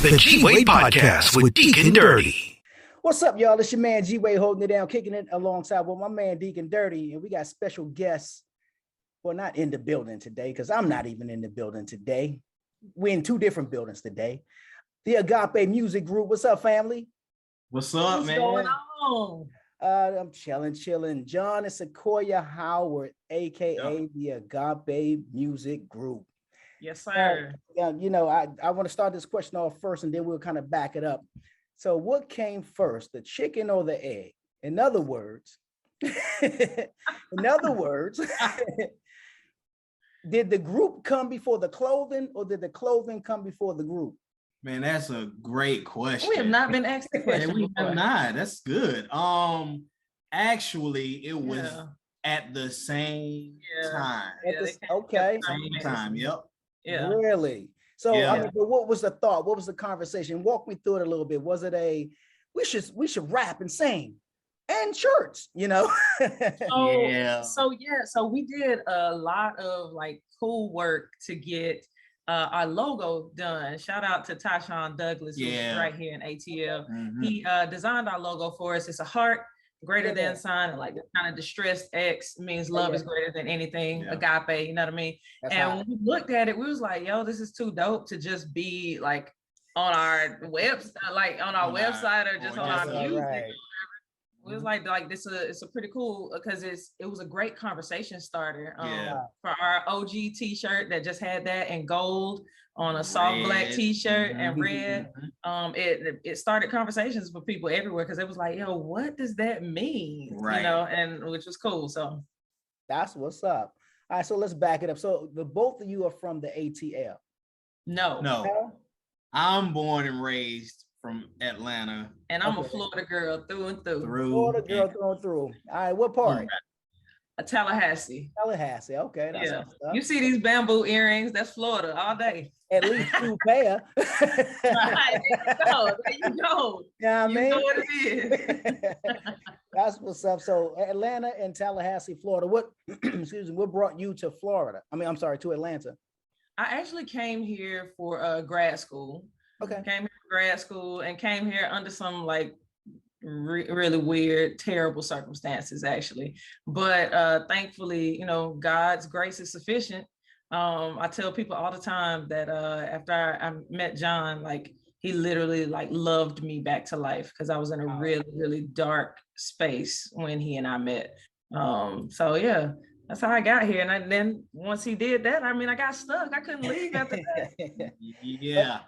The G-Way Podcast with Deacon Dirty. What's up, y'all? It's your man G-Way holding it down, kicking it alongside with my man Deacon Dirty. And we got special guests. Well, not in the building today, because I'm not even in the building today. We're in two different buildings today. The Agape Music Group. What's up, family? What's up, man? What's going on? I'm chilling. John and Sequoia Howard, aka the Agape Music Group. Yes, sir. I want to start this question off first, and then we'll kind of back it up. So, what came first, the chicken or the egg? In other words, did the group come before the clothing, or did the clothing come before the group? Man, that's a great question. We have not been asked that question. We have not. That's good. Actually, it was at the same time. Same time. Yep. Yeah. Really? So, but what was the thought? What was the conversation? Walk me through it a little bit. Was it we should rap and sing and church, So we did a lot of like cool work to get our logo done. Shout out to Tashawn Douglas, who's right here in ATL. Mm-hmm. He designed our logo for us. It's a heart, greater than sign, and like the kind of distressed X means love is greater than anything. Agape, you know what I mean? That's and when we looked at it, we was like, yo, this is too dope to just be like on our website or just on our music. Right. It was like this it's a pretty cool, because it was a great conversation starter for our OG t-shirt that just had that in gold on a soft black t-shirt and red. It started conversations for people everywhere, because it was like, yo, what does that mean? Right. And which was cool. So that's what's up. All right, so let's back it up. So the both of you are from the ATL. No. I'm born and raised from Atlanta. And I'm a Florida girl through and through. Florida girl through and through. All right, what part? A Tallahassee. Okay. That's you see these bamboo earrings? That's Florida all day. At least 2 pair. Right, there you go. Yeah, you know what it is. That's what's up. So Atlanta and Tallahassee, Florida. What what brought you to Florida? To Atlanta. I actually came here for grad school. Okay. Came here for grad school and came here under some like really weird, terrible circumstances, actually. But thankfully, God's grace is sufficient. I tell people all the time that after I met John, like he literally like loved me back to life, because I was in a really, really dark space when he and I met. That's how I got here. And then once he did that, I got stuck. I couldn't leave after that. Yeah.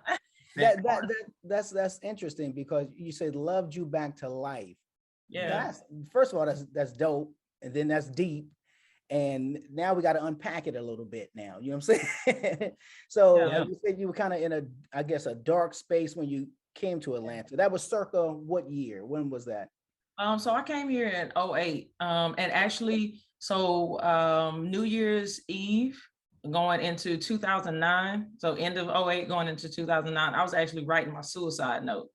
That's interesting, because you said loved you back to life. Yeah. First of all, that's dope, and then that's deep, and now we got to unpack it a little bit. Now, you know what I'm saying? So you said you were kind of in a dark space when you came to Atlanta. That was circa what year? When was that? So I came here in 2008, and actually, New Year's Eve, going into 2009, so end of 2008 going into 2009, I was actually writing my suicide note.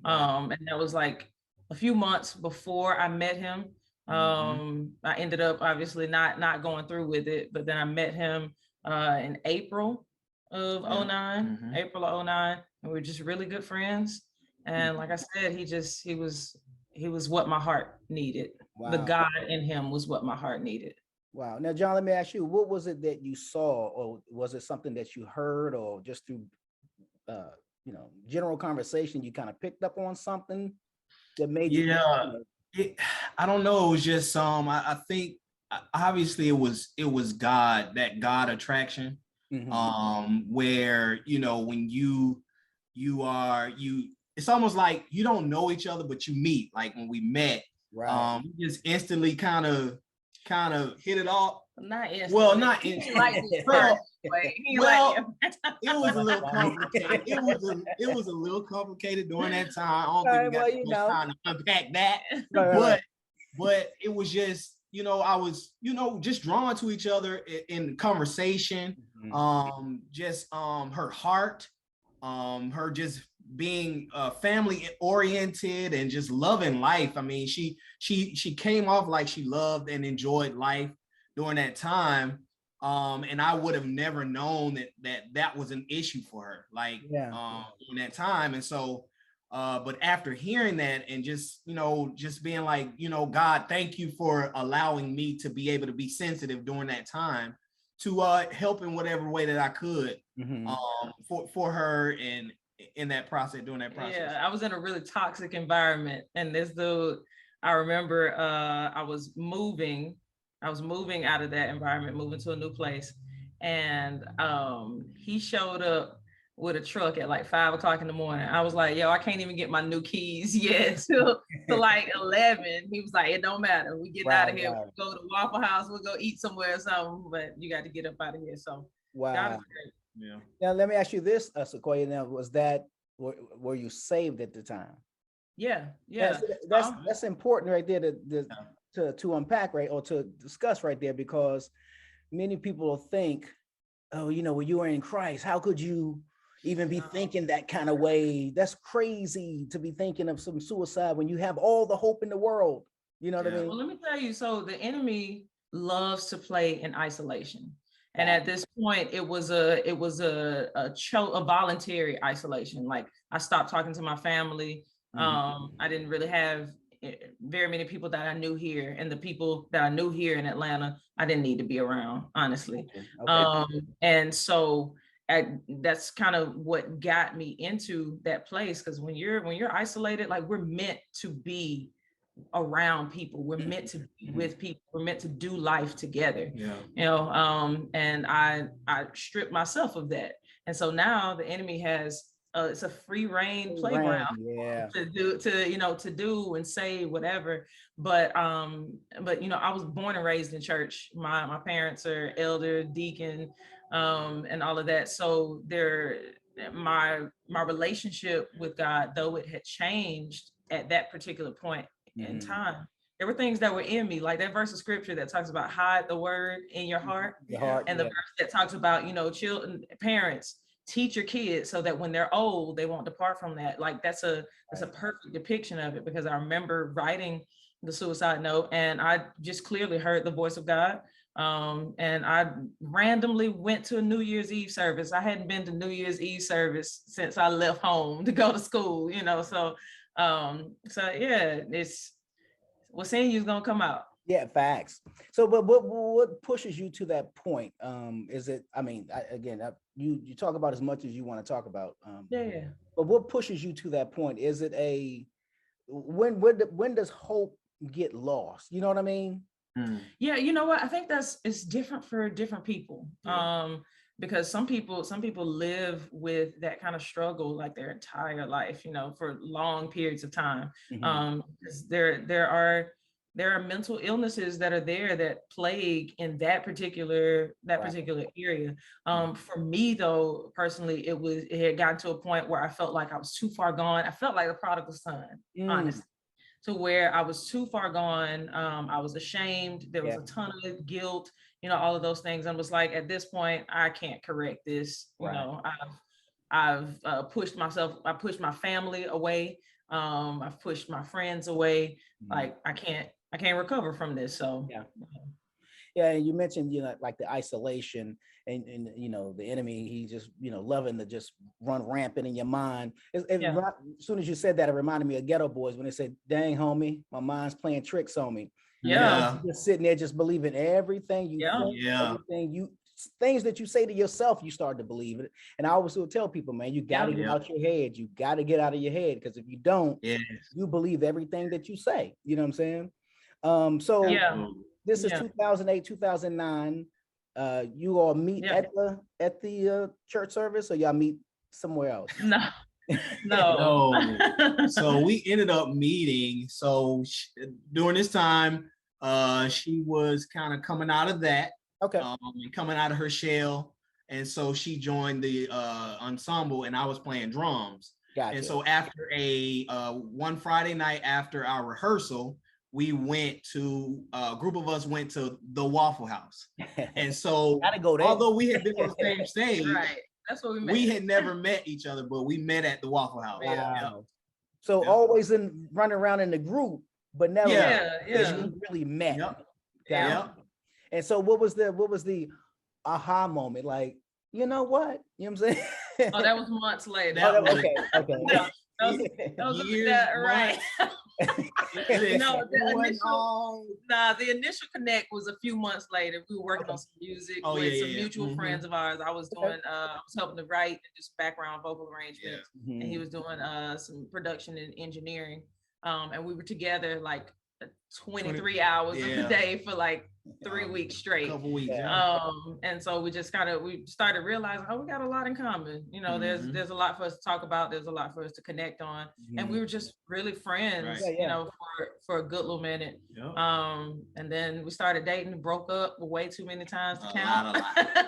And that was like a few months before I met him. I ended up obviously not going through with it, but then I met him in April of 2009, April of 2009, and we were just really good friends. And like I said, he was what my heart needed. Wow. The God in him was what my heart needed. Wow. Now, John, let me ask you, what was it that you saw, or was it something that you heard, or just through, general conversation, you kind of picked up on something that made you? I don't know. It was just I think obviously it was God, that God attraction, where when you it's almost like you don't know each other, but you meet. Like when we met, right? We just instantly kind of hit it off. Not instantly. Well, not instantly. It was a little complicated. It was a little complicated during that time. I don't think we got time to unpack that. But it was just, I was, just drawn to each other in conversation. Just her heart, her just being family oriented and just loving life. She came off like she loved and enjoyed life during that time. And I would have never known that was an issue for her, like in that time. And so, but after hearing that and just being like, God, thank you for allowing me to be able to be sensitive during that time to help in whatever way that I could for her and in that process, during that process. Yeah, I was in a really toxic environment, and this dude, I remember I was moving out of that environment, moving to a new place, and he showed up with a truck at like 5 o'clock in the morning. I was like, yo, I can't even get my new keys yet to like 11. He was like, it don't matter. We get out of here. We'll go to Waffle House. We'll go eat somewhere or something, but you got to get up out of here. So God is great. Yeah. Now let me ask you this, Sequoia. Now, were you saved at the time? Yeah. That's important right there to unpack, right, or to discuss right there, because many people think, oh, when you are in Christ, how could you even be thinking that kind of way? That's crazy to be thinking of some suicide when you have all the hope in the world. You know what I mean? Well, let me tell you. So the enemy loves to play in isolation. And at this point, it was a voluntary isolation. Like, I stopped talking to my family. I didn't really have very many people that I knew here, and the people that I knew here in Atlanta, I didn't need to be around, honestly. Okay. And so that's kind of what got me into that place. Because when you're isolated, like, we're meant to be around people, we're meant to be with people, we're meant to do life together. And I stripped myself of that, and so now the enemy has it's a free reign playground to do and say whatever. But I was born and raised in church. My parents are elder, deacon, and all of that. So my relationship with God, though it had changed at that particular point in time, there were things that were in me, like that verse of scripture that talks about hide the word in your heart, and the verse that talks about, children, parents, teach your kids so that when they're old, they won't depart from that. Like, that's a perfect depiction of it, because I remember writing the suicide note and I just clearly heard the voice of God. And I randomly went to a New Year's Eve service. I hadn't been to New Year's Eve service since I left home to go to school, so yeah, it's what's in you is gonna come out. Yeah, facts. So, but what pushes you to that point? Is it? I mean, you talk about as much as you want to talk about. But what pushes you to that point? Is it when does hope get lost? You know what I mean? Yeah, you know what? I think it's different for different people. Because some people live with that kind of struggle like their entire life, for long periods of time. There are mental illnesses that are there that plague in that particular area. For me, though, personally, it had gotten to a point where I felt like I was too far gone. I felt like the prodigal son, honestly, to where I was too far gone. I was ashamed. There was a ton of guilt, all of those things. And was like, at this point, I can't correct this. I've pushed myself. I pushed my family away. I've pushed my friends away. Like, I can't recover from this. So yeah. And you mentioned, like the isolation and the enemy, he just, loving to just run rampant in your mind. As soon as you said that, it reminded me of Ghetto Boys when they said, dang, homie, my mind's playing tricks on me. Yeah. Just sitting there, just believing everything you think, things that you say to yourself, you start to believe it. And I always will tell people, man, you got to get out your head. You got to get out of your head, because if you don't, you believe everything that you say. You know what I'm saying? This is 2008, 2009. You all meet at the church service, or y'all meet somewhere else? No. So we ended up meeting. So during this time, she was kind of coming out of that. Okay. Coming out of her shell. And so she joined the ensemble, and I was playing drums. Gotcha. And so after one Friday night after our rehearsal, a group of us went to the Waffle House. And so although we had been on the same stage, right. That's what we met. We had never met each other, but we met at the Waffle House. Wow. So always running around in the group, but never really met. Yeah. And so what was the aha moment? Like, you know what? You know what I'm saying? Oh, that was months later. Okay. No, right. The initial connect was a few months later. We were working on some music with some mutual friends of ours. I was doing, I was helping to write and just background vocal arrangements, and he was doing some production and engineering. And we were together like 23 hours of the day for like 3 weeks straight. Couple weeks, and so we just we started realizing, we got a lot in common. You know, there's a lot for us to talk about. There's a lot for us to connect on, and we were just really friends. You know, for a good little minute. And then we started dating, broke up way too many times to count.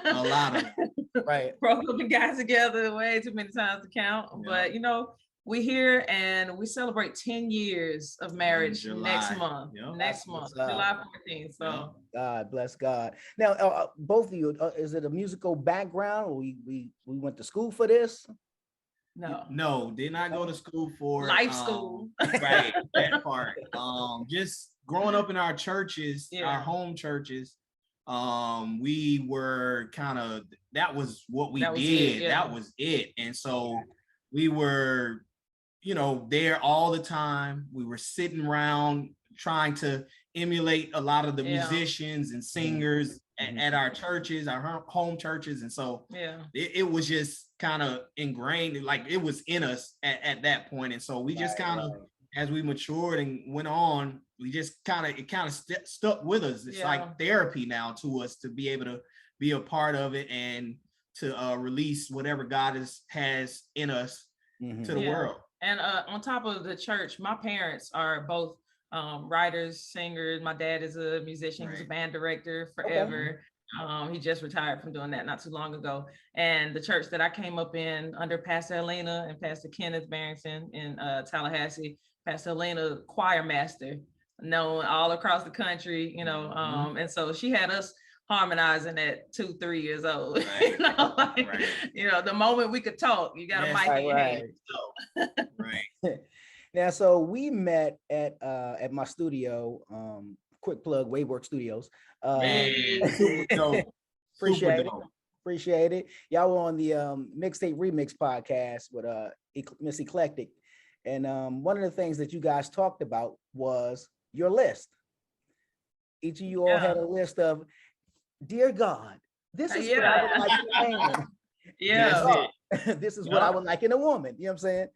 A lot of right. Broke up and got together way too many times to count. But you know, we're here and we celebrate 10 years of marriage next month. Next month, July 14th. So God bless God. Now, both of you, is it a musical background, or we went to school for this? No, did not go to school for life school. Right, that part. Just growing up in our churches, our home churches. We were that was what we did. That was it. And so we were, there all the time. We were sitting around trying to emulate a lot of the musicians and singers at our churches, our home churches. And so it was just kind of ingrained, like it was in us at that point. And so we just as we matured and went on, we just stuck with us. It's like therapy now to us to be able to be a part of it and to release whatever God has in us to the world. And on top of the church, my parents are both writers, singers. My dad is a musician. He's a band director forever. He just retired from doing that not too long ago. And the church that I came up in under Pastor Helena and Pastor Kenneth Barrington in Tallahassee, Pastor Helena, choir master, known all across the country, and so she had us harmonizing at 2-3 years old. The moment we could talk, you got a mic in your hand. Now, so we met at my studio, quick plug, Wavework Studios. Appreciate it. Y'all were on the Mixtape Remix podcast with Miss Eclectic. And one of the things that you guys talked about was your list. Each of you all had a list of, dear God, this is what I would like in a man. This is what I would like in a woman. You know what I'm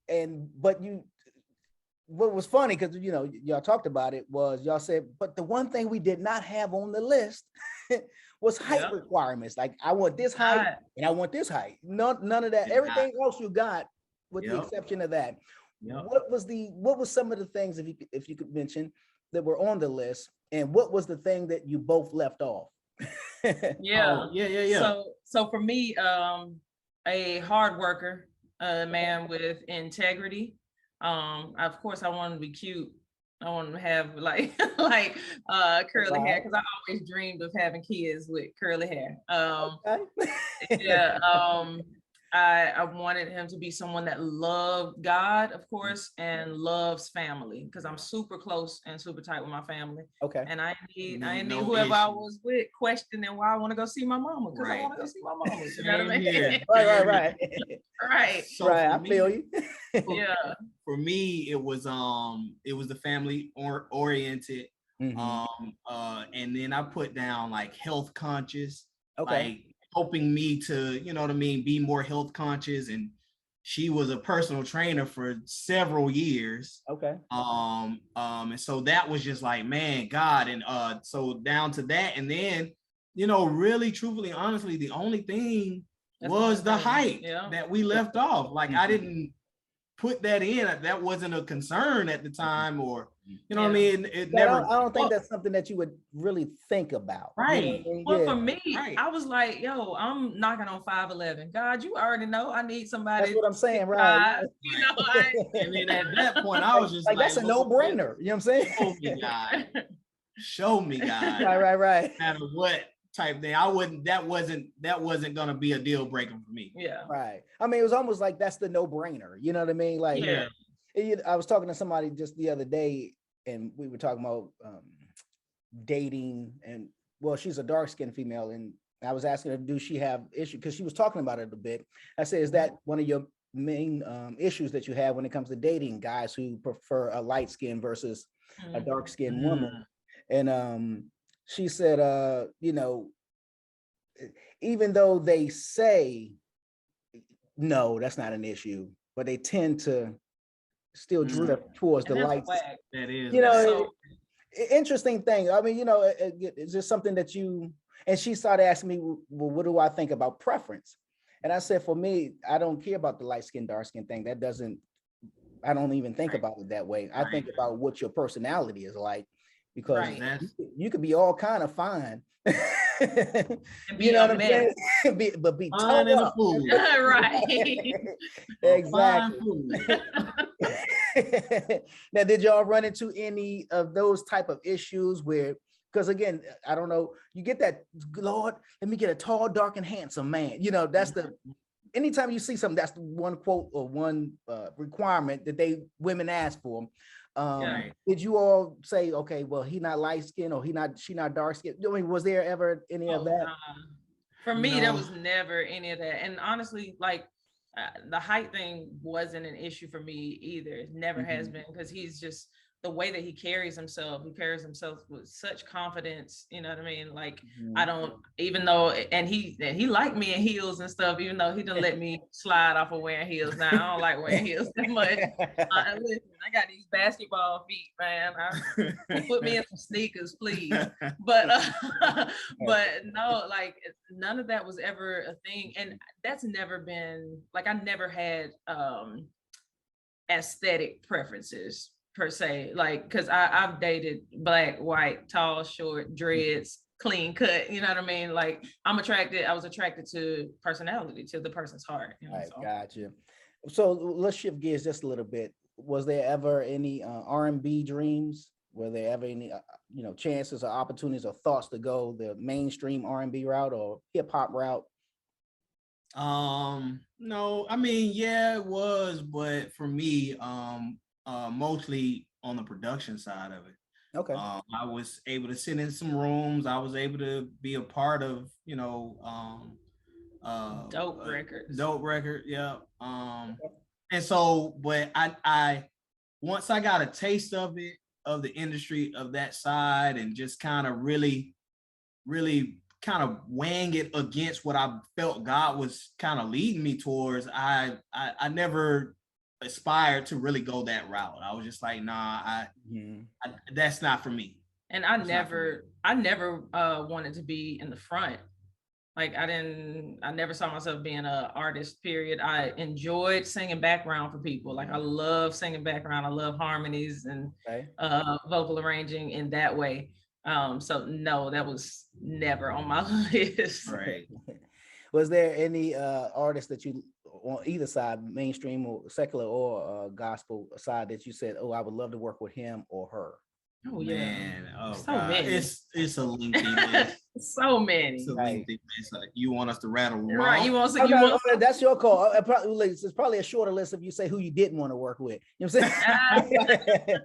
saying? What was funny, because y'all talked about it, was y'all said, but the one thing we did not have on the list was height requirements. Like, I want this height and I want this height. None of that. Everything else you got, with the exception of that. What was some of the things, if you could mention, that were on the list, and what was the thing that you both left off? So for me, a hard worker, a man with integrity. Of course, I wanted to be cute. I wanted to have like curly hair, because I always dreamed of having kids with curly hair. I wanted him to be someone that loved God, of course, and loves family, because I'm super close and super tight with my family. And I need whoever I was with questioning why I want to go see my mama, because I want to go see my mama. You know what I mean? Right. So I feel you. For me, it was the family oriented. And then I put down like health conscious, like helping me to, be more health conscious. And she was a personal trainer for several years. And so that was just like, man, God. And so down to that. And then, really, truthfully, honestly, the only thing was the height that we left off. Like, I didn't put that in. That wasn't a concern at the time, or what I mean? It never. I don't think that's something that you would really think about. Well, for me, I was like, yo, I'm knocking on 5'11". God, you already know I need somebody. That's what I'm saying, right? And then at that point, I was just like, that's a no-brainer. You know what I'm saying? Show me, God. Show me, God. Right. No matter what type thing, that wasn't gonna be a deal breaker for me. Right. I mean, it was almost like that's the no-brainer. You know what I mean? Like, I was talking to somebody just the other day, and we were talking about dating and well, she's a dark-skinned female, and I was asking her, do she have issue? Because she was talking about it a bit. I said, is that one of your main issues that you have when it comes to dating guys who prefer a light skin versus a dark-skinned woman? And she said, you know, even though they say, no, that's not an issue, but they tend to still drift towards the light. That is, you know, interesting thing. I mean, you know, is there something that you, and she started asking me, well, what do I think about preference? And I said, for me, I don't care about the light skin, dark skin thing. That doesn't, I don't even think about it that way. I think about what your personality is like, because you could be all kind of fine. You know what I'm saying? but be fine as a fool. Right. Exactly. Now, did y'all run into any of those type of issues where, because again, I don't know, you get that, Lord, let me get a tall, dark, and handsome man. You know, that's the, anytime you see something, that's the one quote or one requirement that women ask for. Did you all say, okay, well, he not light skinned or she not dark skinned? I mean, was there ever any of that? For me, there was never any of that. And honestly, like the height thing wasn't an issue for me either. It never has been, because he's just, the way that he carries himself with such confidence, you know what I mean? Like, I don't, even though, and he liked me in heels and stuff, even though he didn't let me slide off of wearing heels. Now, I don't like wearing heels that much. Listen, I got these basketball feet, man. Put me in some sneakers, please. But no, like, none of that was ever a thing. And that's never been, like, I never had aesthetic preferences per se, like, because I've dated black, white, tall, short, dreads, clean cut, you know what I mean? Like, I was attracted to personality, to the person's heart. You know, right, gotcha. So let's shift gears just a little bit. Was there ever any R&B dreams? Were there ever any chances or opportunities or thoughts to go the mainstream R&B route or hip hop route? No, I mean, yeah, it was, but for me, mostly on the production side of it. Okay. I was able to sit in some rooms. I was able to be a part of, dope records. Dope record, yeah. And so, but I once I got a taste of it, of the industry of that side, and just kind of really kind of weighing it against what I felt God was kind of leading me towards, I never aspired to really go that route. I was just like, nah, I that's not for me. And I never wanted to be in the front. Like, I never saw myself being an artist, period. I enjoyed singing background for people. Like, I love singing background. I love harmonies and vocal arranging in that way. So no, that was never on my list. Right. Was there any artist that you, on either side, mainstream or secular or gospel side, that you said, oh, I would love to work with him or her? Oh yeah, man. Oh, so God. many. It's a lengthy list. So many. It's a lengthy list. You want us to rattle them right? off? You want to? That's your call. It's probably a shorter list if you say who you didn't want to work with. You know what I'm saying?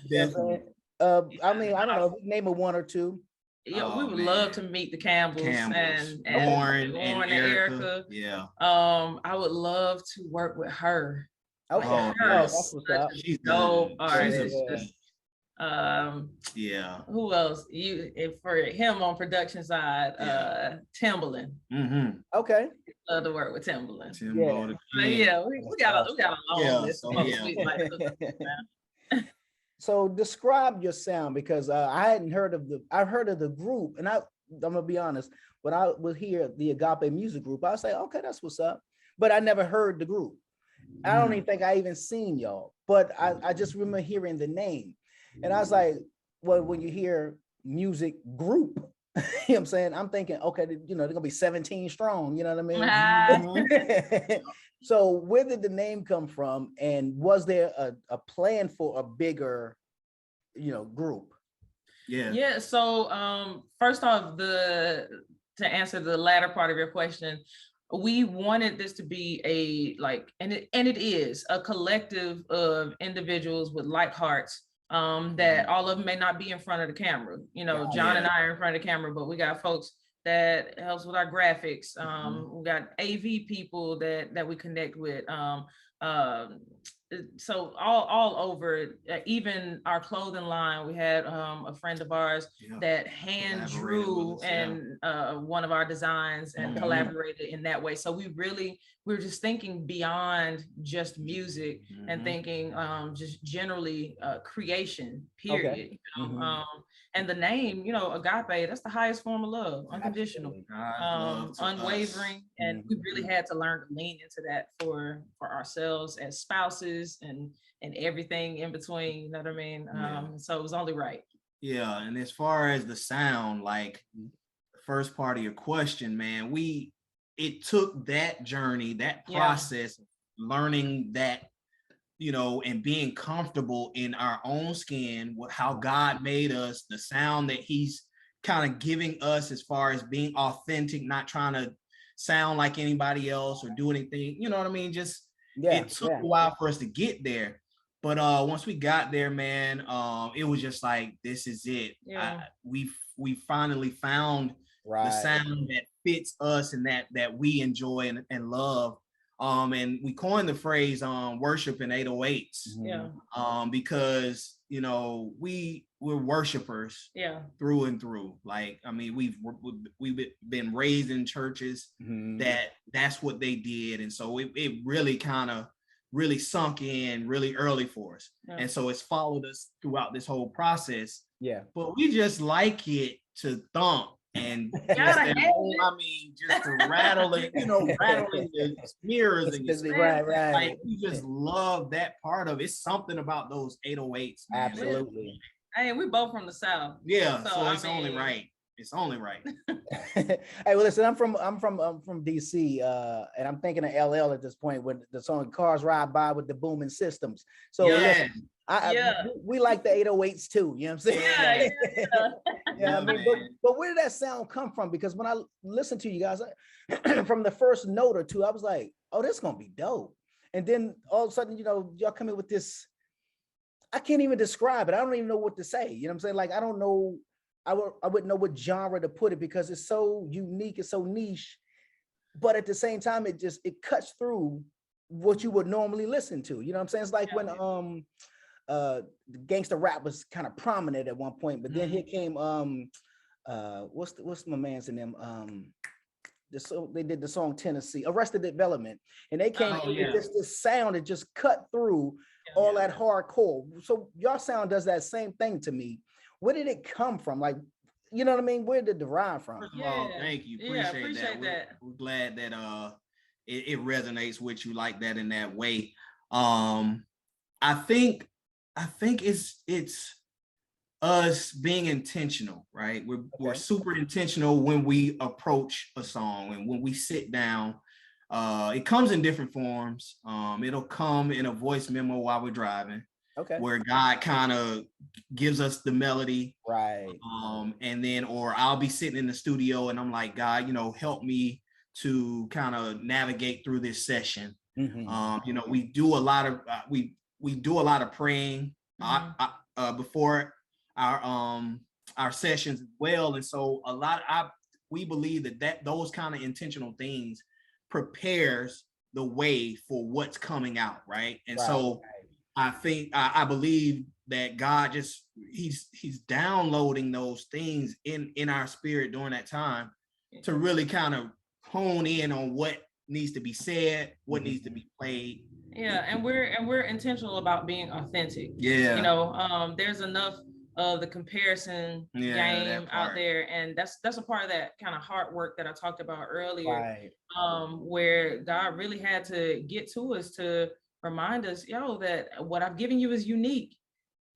Definitely. I mean, I don't know. Name a one or two. Yeah, we would love to meet the Campbells and Lauren and Erica. Yeah. I would love to work with her. Okay. Like, that's what's up. She's dope artist. Yeah. Who else? For him on production side, Timbaland. Okay. Love to work with Timbaland. Yeah, we got a long list. So describe your sound, because I've heard of the group, and I'm gonna be honest, when I would hear the Agape music group, I say, okay, that's what's up, but I never heard the group. I don't even think I even seen y'all, but I just remember hearing the name, and I was like, well, when you hear music group, you know what I'm saying, I'm thinking, okay, they're gonna be 17 strong, you know what I mean? So where did the name come from, and was there a plan for a bigger, group? Yeah. So first off, to answer the latter part of your question, we wanted this to be and it is a collective of individuals with like hearts that all of them may not be in front of the camera. John and I are in front of the camera, but we got folks that helps with our graphics. We got AV people that we connect with. So all over, even our clothing line, we had a friend of ours that hand drew and one of our designs and collaborated in that way. So we're just thinking beyond just music and thinking just generally creation, period. And the name, Agape, that's the highest form of love, unconditional, unwavering. And we really had to learn to lean into that for ourselves as spouses and everything in between, you know what I mean? So it was only right. Yeah, and as far as the sound, like the first part of your question, man, it took that journey, that process, learning that, and being comfortable in our own skin with how God made us, the sound that he's kind of giving us as far as being authentic, not trying to sound like anybody else or do anything, you know what I mean? Just, it took a while for us to get there. But once we got there, man, it was just like, this is it. We finally found the sound that fits us and that we enjoy and love. And we coined the phrase worship in 808s. Because we're worshipers through and through. Like, I mean, we've been raised in churches that's what they did, and so it really kind of really sunk in really early for us. And so it's followed us throughout this whole process. But we just like it to thump and just to rattle it, rattling the mirrors and your like we just love that part of it. It's something about those 808s, man. Absolutely. Hey, we both from the South. So it's only right. It's only right. Hey, well, listen, I'm from DC, and I'm thinking of LL at this point when the song "Cars Ride By" with the booming systems. So listen, we like the 808s too. You know what I'm saying? I mean, but where did that sound come from? Because when I listened to you guys, from the first note or two, I was like, "Oh, this is gonna be dope." And then all of a sudden, y'all come in with this. I can't even describe it. I don't even know what to say. You know what I'm saying? Like, I don't know. I wouldn't know what genre to put it because it's so unique, it's so niche, but at the same time, it cuts through what you would normally listen to. You know what I'm saying? It's like when the gangster rap was kind of prominent at one point, but then here came what's my man's in them? They did the song Tennessee, Arrested Development, and they came with this sound that just cut through all that hardcore. So your sound does that same thing to me. Where did it come from? Like, you know what I mean? Where did it derive from? First of all, thank you. Appreciate that. We're glad that it resonates with you like that in that way. I think it's us being intentional, right? We're super intentional when we approach a song and when we sit down. It comes in different forms. It'll come in a voice memo while we're driving. Where God kind of gives us the melody, and then, or I'll be sitting in the studio and I'm like, God, help me to kind of navigate through this session. We do a lot of we do a lot of praying before our sessions as well, and so we believe that those kind of intentional things prepares the way for what's coming out, right? And so I believe that God he's downloading those things in our spirit during that time to really kind of hone in on what needs to be said, what needs to be played. And we're intentional about being authentic. There's enough of the comparison game out there, and that's a part of that kind of hard work that I talked about earlier, where God really had to get to us to remind us, that what I've given you is unique,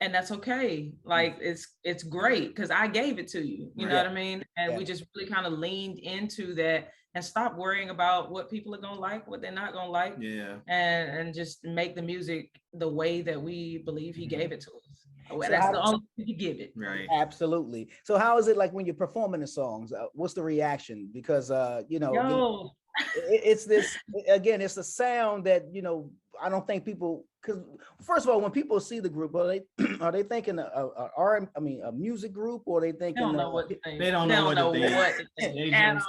and that's okay. Like, it's great because I gave it to you. You know what I mean? And we just really kind of leaned into that and stop worrying about what people are gonna like, what they're not gonna like, and just make the music the way that we believe He gave it to us. So that's the only thing you give it. Right. Absolutely. So how is it like when you're performing the songs? What's the reaction? Because it's this, again, it's a sound that, I don't think people, because first of all, when people see the group, are they thinking a music group, or are they thinking they don't know what to think. They don't know what to think. They just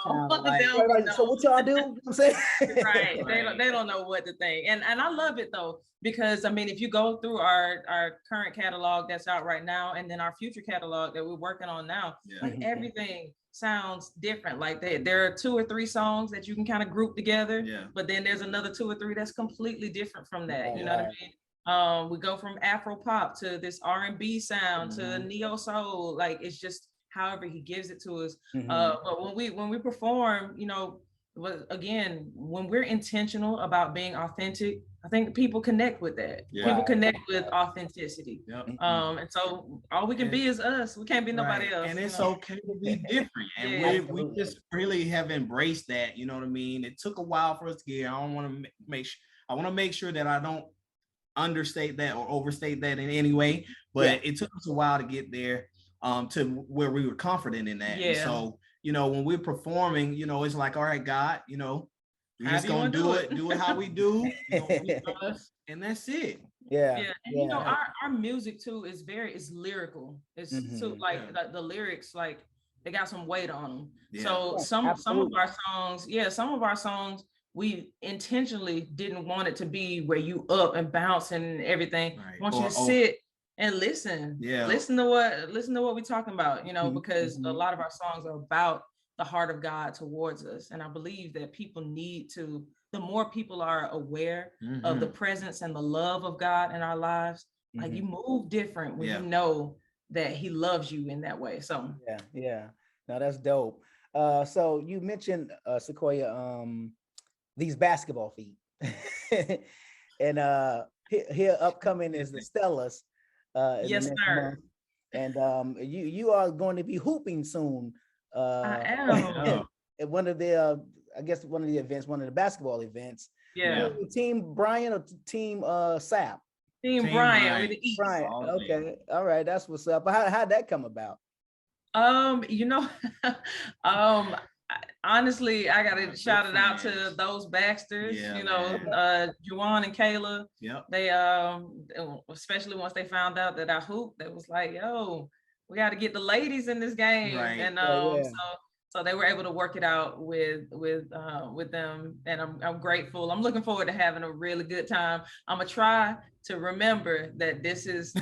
so what y'all do? You know I'm saying? Right. They don't know what to think. And I love it though, because I mean, if you go through our current catalog that's out right now, and then our future catalog that we're working on now, like everything sounds different. Like there are 2 or 3 songs that you can kind of group together, but then there's another 2 or 3 that's completely different from that. You know what I mean? We go from Afro pop to this R&B sound to neo soul. Like it's just however he gives it to us. But when we perform, you know, again, when we're intentional about being authentic, I think people connect with that. People connect with authenticity. And so all we can be is us. We can't be nobody else. And it's okay to be different. And we just really have embraced that. You know what I mean? It took a while for us to get. I want to make sure that I don't understate that or overstate that in any way. But it took us a while to get there, to where we were confident in that. And so, you know, when we're performing, you know, it's like, all right, God, you know, we're just gonna do it how we do, and that's it. And you know, our music too is lyrical. It's too, like the lyrics, like they got some weight on them. So some of our songs we intentionally didn't want it to be where you up and bounce and everything. I want you to sit and listen. Listen to what we're talking about, you know, because a lot of our songs are about the heart of God towards us. And I believe that people need to, the more people are aware of the presence and the love of God in our lives, like you move different when you know that he loves you in that way. So no, that's dope. So you mentioned Sequoia, these basketball feet. And here upcoming is the Stellas. Yes, sir. And you are going to be hooping soon. I am. At one of the one of the events, one of the basketball events. Team Brian or Team Sap? Team Brian with the East. Brian. Okay. All right, that's what's up. But how'd that come about? You know, honestly, I gotta shout it out to those Baxters, you know, Juwan and Kayla. They especially once they found out that I hooped, they was like, yo, we got to get the ladies in this game. And so they were able to work it out with them, and I'm grateful. I'm looking forward to having a really good time. I'm gonna try to remember that this is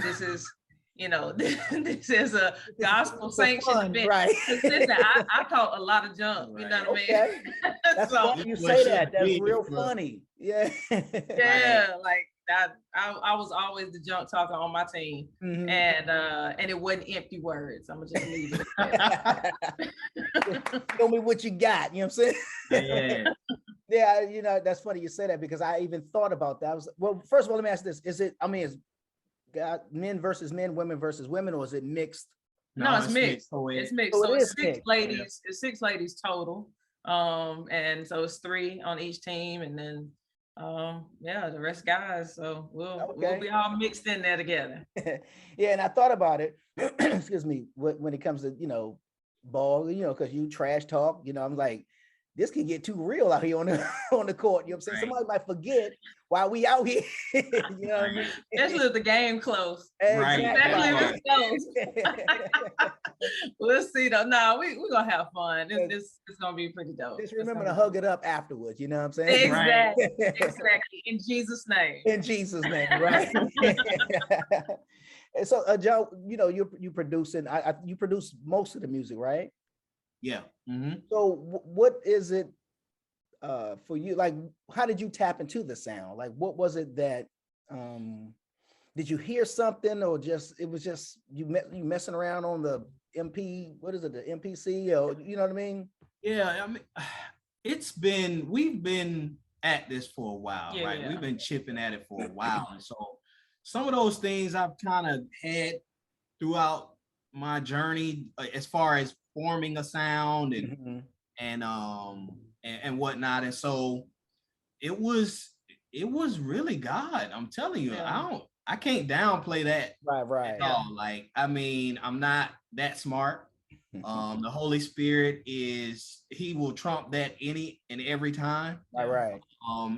you know, this is a gospel sanctioned event. Right. Listen, I caught a lot of junk, you know what I mean? That's funny you say that. That's real funny. Yeah. Like I was always the junk talker on my team, and it wasn't empty words. I'm gonna just leave it. Show me what you got. You know what I'm saying? Yeah, you know, that's funny you say that, because I even thought about that. Well, first of all, let me ask this: is God, men versus men, women versus women, or is it mixed? No, it's mixed. It's mixed. So it's 6 ladies. It's 6 ladies total. And so it's 3 on each team, and then the rest guys. So we'll be all mixed in there together. And I thought about it. Excuse me. When it comes to, you know, ball, you know, because you trash talk, you know, I'm like, this can get too real out here on the court. You know what I'm saying? Somebody might forget while we out here. You know what I mean? Especially if the game close. Exactly. Especially if it's close. We'll see though. No, we're gonna have fun. It's gonna be pretty dope. Just remember to hug it up afterwards. You know what I'm saying? Exactly. In Jesus' name. In Jesus' name, right? And so, Joe, you know, you producing. You produce most of the music, right? Yeah. So what is it for you? Like, how did you tap into the sound? Like, what was it that did you hear something, or it was just you messing around on the the MPC, or you know what I mean? Yeah, I mean, we've been at this for a while, right? We've been chipping at it for a while. And so some of those things I've kind of had throughout my journey, as far as forming a sound and whatnot. And so it was really God. I'm telling you, I can't downplay that right at all. Like, I mean, I'm not that smart. The Holy Spirit he will trump that any and every time. All right.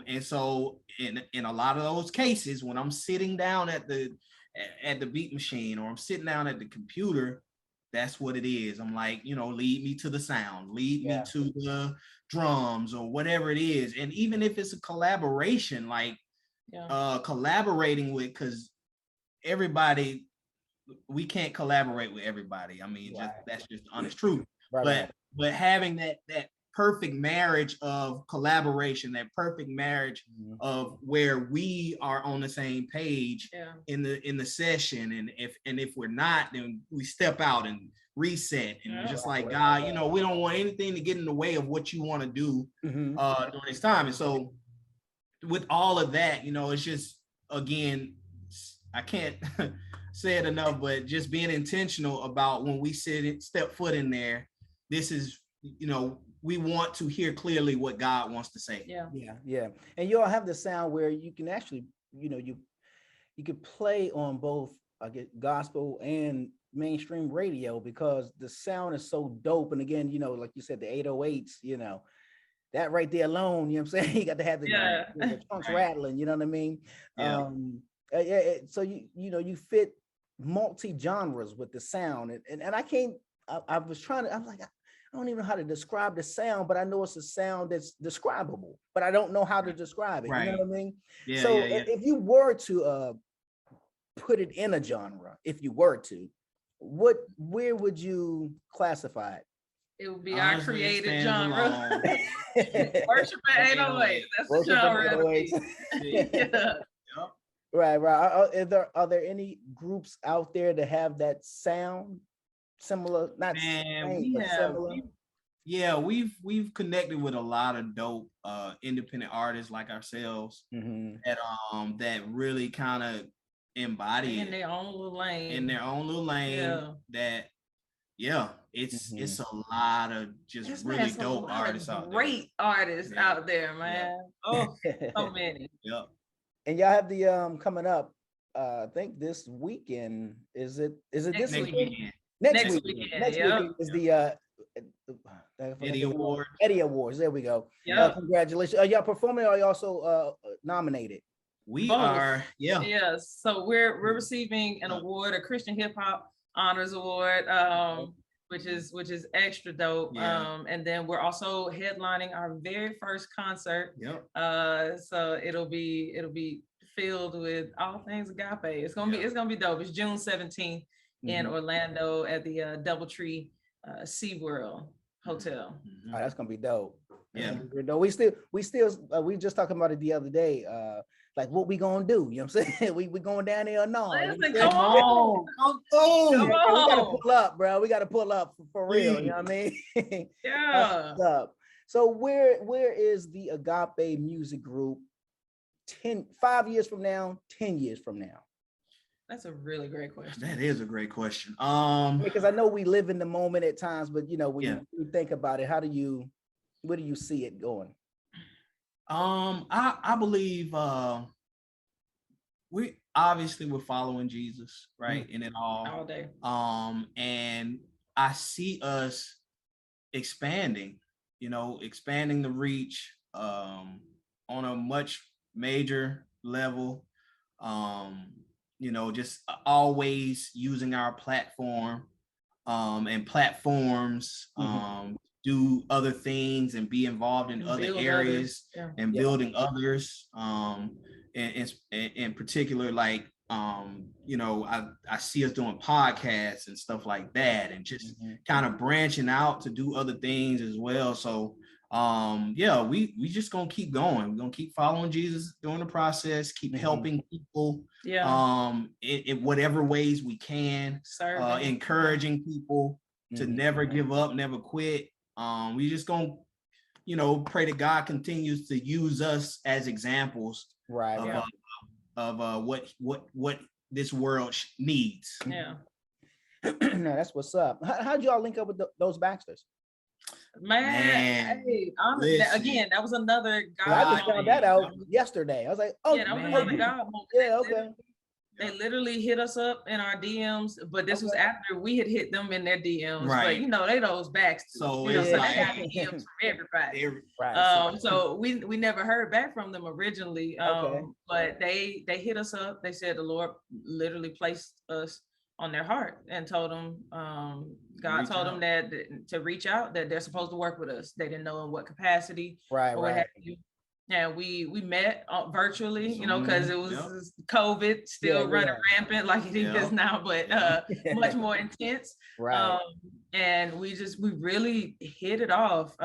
And so in a lot of those cases, when I'm sitting down at the beat machine, or I'm sitting down at the computer, that's what it is. I'm like, lead me to the sound, lead me to the drums, or whatever it is. And even if it's a collaboration, like collaborating with, because everybody, we can't collaborate with everybody. I mean, that's just the honest truth. But having that perfect marriage of collaboration, that perfect marriage of where we are on the same page in the session, and if we're not, then we step out and reset, and it's just like, God, we don't want anything to get in the way of what you want to do during this time. And so with all of that, it's just, again, I can't say it enough, but just being intentional about when we step foot in there. This is, we want to hear clearly what God wants to say. Yeah. And you all have the sound where you can actually, you could play on both, I guess, gospel and mainstream radio, because the sound is so dope. And again, like you said, the 808s, that right there alone, you know what I'm saying? You got to have the trunks rattling, you know what I mean? So you fit multi-genres with the sound, and I was like, I don't even know how to describe the sound, but I know it's a sound that's describable, but I don't know how to describe it. You know what I mean? If you were to put it in a genre, if you were to, where would you classify it? It would be our creative genre. Worship at 808. That's the genre. Right. Are there any groups out there that have that sound similar? Not same, but similar. We've connected with a lot of dope independent artists like ourselves that really kind of embody in their own little lane. It's a lot of just really dope artists out there. Great artists out there, man. Oh, so many. And y'all have the coming up, I think this weekend. Is it this weekend? Next weekend is the Eddie Awards. Eddie Awards. There we go. Congratulations. Are y'all performing, or are you also nominated? We Both. are. Yes. So we're receiving an award, a Christian Hip Hop Honors Award, which is extra dope. And then we're also headlining our very first concert. So it'll be filled with all things Agape. It's gonna be dope. It's June 17th in Orlando at the DoubleTree SeaWorld Hotel. Oh, that's gonna be dope. We just talking about it the other day. Like, what we gonna do? You know what I'm saying? We going down there or no? Listen, come on. We gotta pull up, bro. We gotta pull up for real. You know what I mean? So where is the Agape Music Group 5 years from now, 10 years from now? That's a really great question. That is a great question. Because I know we live in the moment at times, but when you think about it, where do you see it going? I believe we're following Jesus, right? In it all day. And I see us expanding the reach on a much major level. Just always using our platform and platforms do other things and be involved in other areas and building others. In particular, like I see us doing podcasts and stuff like that, and just kind of branching out to do other things as well. So we just gonna keep going. We're gonna keep following Jesus during the process, keep helping people in whatever ways we can, encouraging people to never give up, never quit. We just gonna pray that God continues to use us as examples of what this world needs. No, that's what's up. How'd y'all link up with those Baxters? Man, hey, again, that was another guy. I just found that out yesterday. I was like, oh, that was another guy. They literally hit us up in our DMs, but this was after we had hit them in their DMs. Right. But they those backs. So they got DMs from everybody. Right. So we never heard back from them originally. But they hit us up. They said the Lord literally placed us on their heart and told them, God told them that to reach out, that they're supposed to work with us. They didn't know in what capacity. Right. Or what have you. And we met virtually, because it was COVID still running rampant like it is now, but much more intense. Right. And we really hit it off.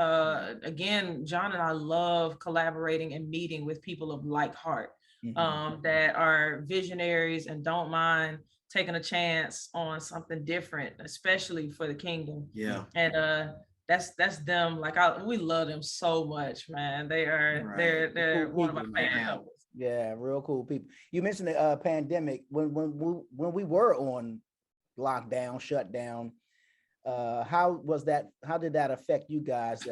Again, John and I love collaborating and meeting with people of like heart, that are visionaries and don't mind taking a chance on something different, especially for the kingdom. Yeah. And that's them. Like we love them so much, man. They're cool one people, of my favorite couples. Yeah, real cool people. You mentioned the pandemic when we were on lockdown, shutdown. How was that? How did that affect you guys?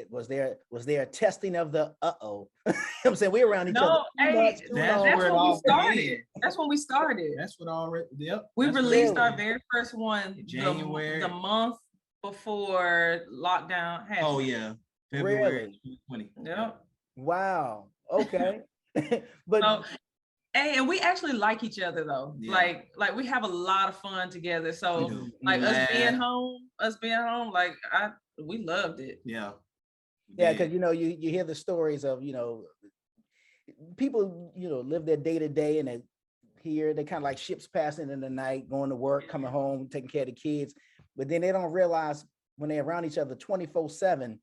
Was there a testing of the I'm saying we were around each other. That's when we started. That's when we started. That's what already. Yep. We released our very first one January, the month before lockdown happened. Oh yeah, February 2020. Yep. Wow. Okay. But and we actually like each other though. Yeah. Like we have a lot of fun together. So like us being home, like we loved it. Yeah. Yeah, because you hear the stories of people live their day to day, and they kind of like ships passing in the night, going to work, coming home, taking care of the kids. But then they don't realize when they're around each other 24/7,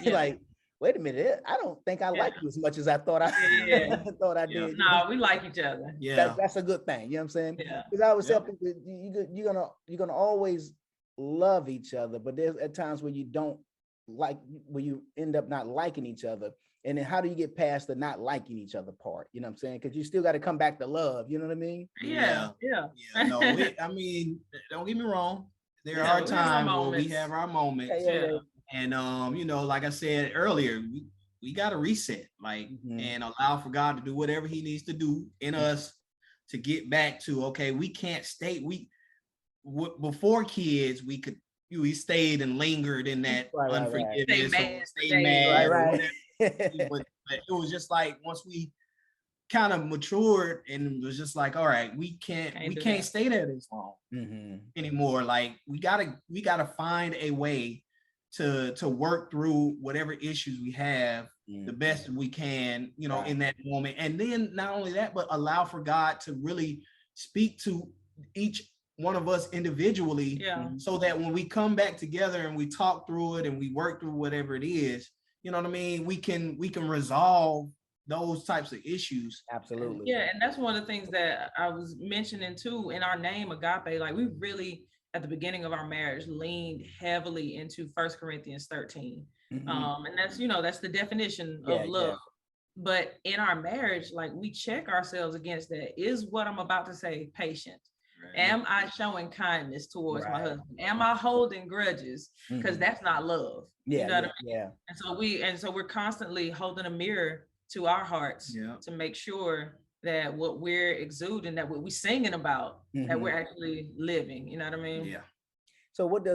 like, wait a minute, I don't think I like you as much as I thought I did. No, we like each other. Yeah, that's a good thing. You know what I'm saying? Yeah. Because I always tell people you're gonna always love each other, but there's at times where you don't like, where you end up not liking each other. And then how do you get past the not liking each other part? You know what I'm saying? Because you still got to come back to love. You know what I mean? Yeah. No, I mean, don't get me wrong. There are times where we have our moments. And like I said earlier, we got to reset, and allow for God to do whatever He needs to do in us to get back to, okay, we can't stay. Before kids, we stayed and lingered in that unforgiveness, stay mad. Right. But it was just like once we kind of matured, and it was just like, all right, we can't stay there this long anymore. Like we gotta find a way to work through whatever issues we have the best we can, in that moment. And then not only that, but allow for God to really speak to each one of us individually, so that when we come back together and we talk through it and we work through whatever it is, you know what I mean, we can resolve those types of issues. Absolutely. Yeah, and that's one of the things that I was mentioning too in our name, Agape. Like we really, at the beginning of our marriage, leaned heavily into 1 Corinthians 13. And that's, that's the definition of love. Yeah. But in our marriage, like we check ourselves against that. Is what I'm about to say patient? Right. Am I showing kindness towards my husband? Am I holding grudges? Because that's not love. Yeah. You know what I mean? Yeah. And so we're constantly holding a mirror to our hearts to make sure that what we're exuding, that what we're singing about, that we're actually living. You know what I mean? Yeah. So what do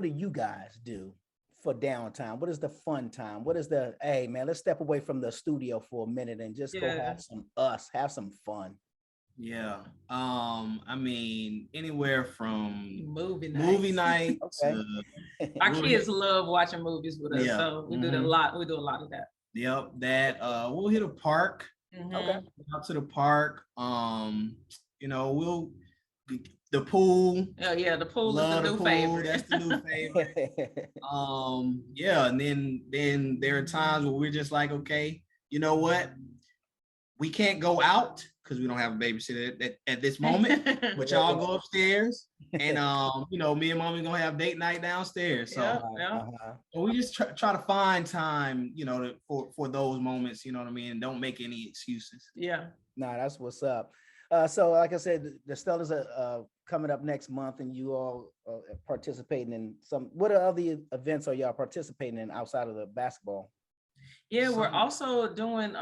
you guys do for downtime? What is the fun time? What is hey man, let's step away from the studio for a minute and just go have some fun. Yeah. I mean, anywhere from movie night to our kids love watching movies with us. So we do a lot. We do a lot of that. Yep. That we'll hit a park. Okay. Out to the park. We'll the pool. Oh yeah, the pool is the new favorite. That's the new favorite. And then there are times where we're just like, okay, you know what? We can't go out because we don't have a babysitter at this moment, but y'all go upstairs, and me and mommy gonna have date night downstairs. So, so we just try to find time, for those moments, you know what I mean, and don't make any excuses. Yeah. Nah, that's what's up. So like I said, the Stellars are coming up next month, and you all are participating in some. What other events are y'all participating in outside of the basketball? Yeah, we're also doing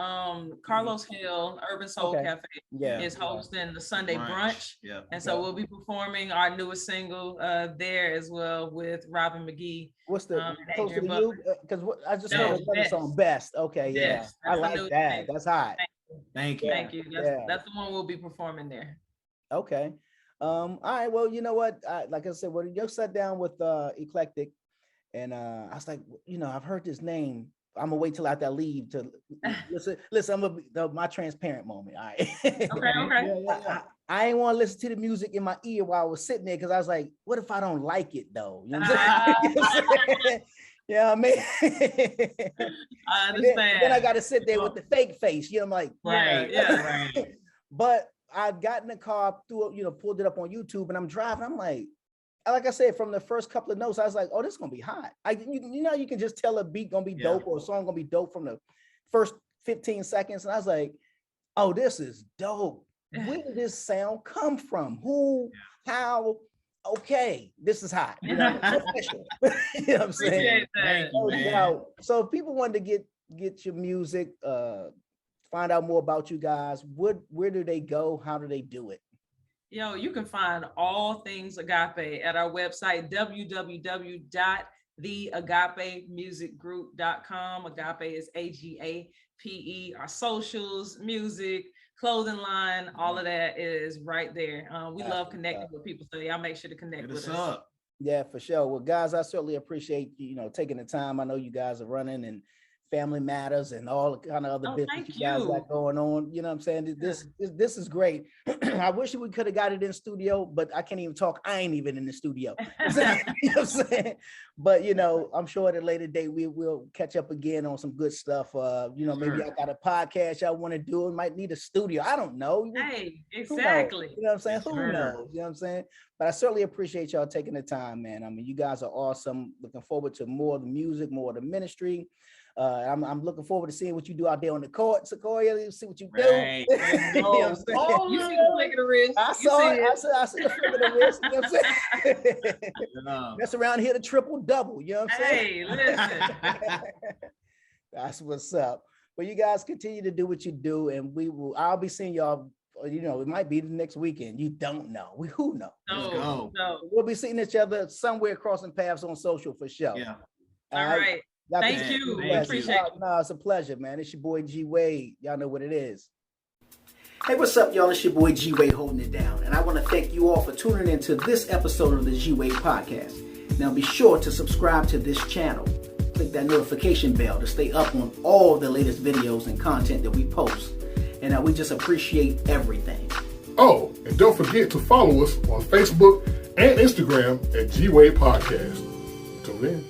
Carlos Hill, Urban Soul Cafe is hosting the Sunday brunch. Yeah. And so we'll be performing our newest single there as well with Robin McGee. What's the close to you? Because I just heard another song, Best. Okay, yeah. Best. I like that. That's hot. Thank you. Thank you. That's the one we'll be performing there. Okay. All right. Well, you know what? Like I said, when you sat down with Eclectic, and I was like, I've heard this name. I'm gonna wait till after I leave to listen. I'm gonna be my transparent moment. All right. Okay. I ain't want to listen to the music in my ear while I was sitting there because I was like, what if I don't like it though? You know what I'm saying? Yeah, I mean, I understand. Then I got to sit there with the fake face. I'm like, right. But I got in the car, pulled it up on YouTube, and I'm driving. I'm like I said, from the first couple of notes, I was like, oh, this is gonna be hot. You can just tell a beat gonna be dope or a song gonna be dope from the first 15 seconds. And I was like, oh, this is dope. Where did this sound come from? Who, how? Okay, this is hot. Official. You know what I'm saying? So if people wanted to get your music, find out more about you guys, where do they go? How do they do it? You can find all things Agape at our website, www.theagapemusicgroup.com. Agape is AGAPE. Our socials, music, clothing line, all of that is right there. We love connecting with people, so y'all make sure to connect with us. Yeah, for sure. Well, guys, I certainly appreciate taking the time. I know you guys are running and family matters and all kind of other business you guys got going on. You know what I'm saying? This is great. I wish we could have got it in studio, but I can't even talk. I ain't even in the studio. You know what I'm saying? But I'm sure at a later date we will catch up again on some good stuff. Maybe I got a podcast y'all want to do. It might need a studio. I don't know. Hey, exactly. You know what I'm saying? Who knows? You know what I'm saying? But I certainly appreciate y'all taking the time, man. I mean, you guys are awesome. Looking forward to more of the music, more of the ministry. I'm looking forward to seeing what you do out there on the court, Sequoia. See what you do. Right. You see the flick of the wrist. I saw it. I see the flick of the wrist. You know what I'm saying? That's around here the triple double. You know what I'm saying? Hey, listen. That's what's up. Well, you guys continue to do what you do, and I'll be seeing y'all. It might be the next weekend. You don't know. Who knows? No. We'll be seeing each other somewhere, crossing paths on social for sure. Yeah. All right. Thank you. We appreciate it. No, it's a pleasure, man. It's your boy G Wade. Y'all know what it is. Hey, what's up, y'all? It's your boy G Wade holding it down. And I want to thank you all for tuning into this episode of the G Wade podcast. Now be sure to subscribe to this channel. Click that notification bell to stay up on all the latest videos and content that we post. And we just appreciate everything. Oh, and don't forget to follow us on Facebook and Instagram at G Wade Podcast. Till then.